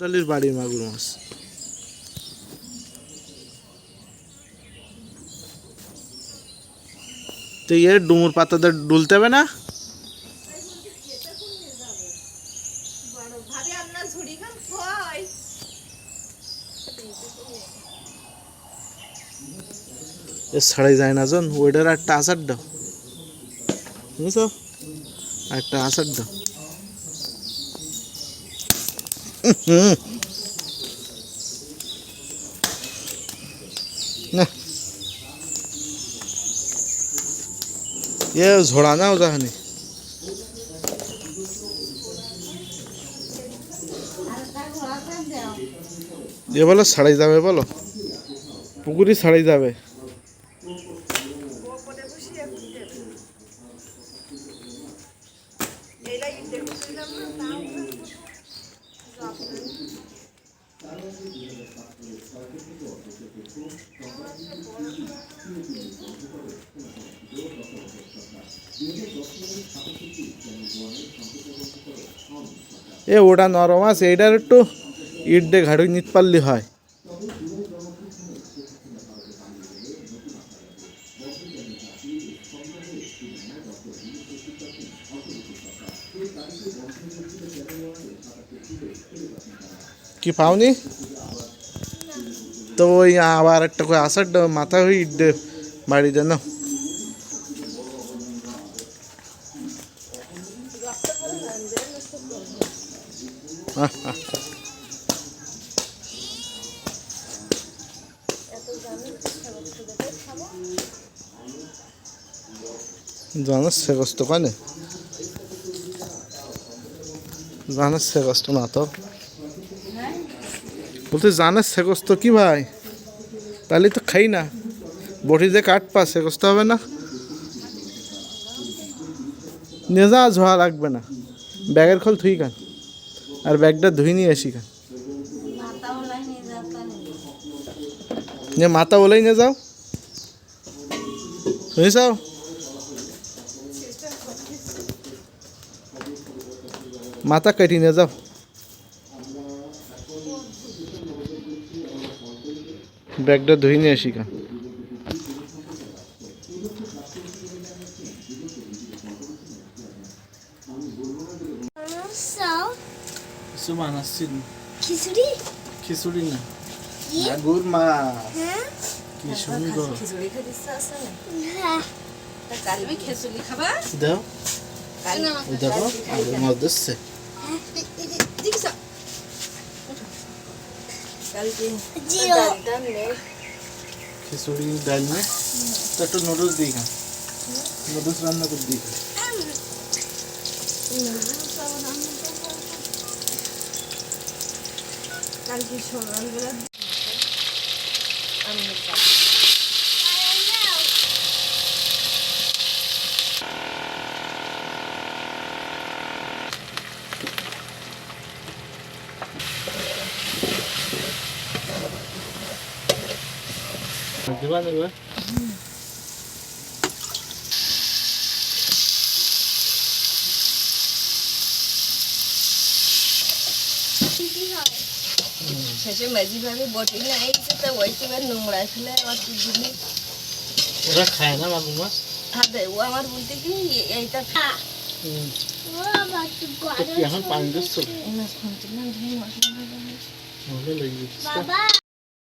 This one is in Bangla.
তালির বাড়ি মাগুর মাছ। তো ডুমুর পাতাতে ডুলতে হবে না? ছাড়াই যায় না জন ওইটার একটা আচার দাও, বুঝছো? একটা আচার দাও। না ঝোড়া না ও যাহানি বলো ছাড়াই যাবে, বলো পুকুরি ছাড়াই যাবে। ওটা নরম আছে, এইটার একটু ইট দিয়ে ঘাড়ি নিতে পারলে হয়। কি পাওনি তো ওই আবার একটা করে আসার মাথা হয়ে ইট দিয়ে বাড়ি দেন না। জানাস সে কষ্ট কানে জানাস সে কষ্ট না তো বলতে জানাস সে কষ্ট কি ভাই, তাহলে তো খাই না বটি যে কাট পা সে কষ্ট হবে না। নেজা ঝোয়া লাগবে না, ব্যাগের খোল থুই খান আর ব্যাগটা ধুই নিয়ে আসি খান। মাথা বলেই নিয়ে যাও, বুঝেছাও? মাথা কেটে নিয়ে যাও, ব্যাগটা ধুই নিয়ে আসি খান। কিছু বানাচ্ছি খিচুড়ি, খিচুড়ি না মাগুর মাছ। কি সুন্দর দাও, দেখো আলুর মাছ দিচ্ছে। খিচুড়ি ডাল নেই তো একটু নুডলস দিই খান, নুডলস রান্না করে দিই খান। দিবা দেবে শেষে মাঝি ভাবে বটি নাই তো ওইটি বার নোংরা ফেলে আবার দিলি ওরা খায় না মাগুর মাছ। হ্যাঁ দে ও আমার বলতে কি এইটা এখন পানি দিচ্ছ না,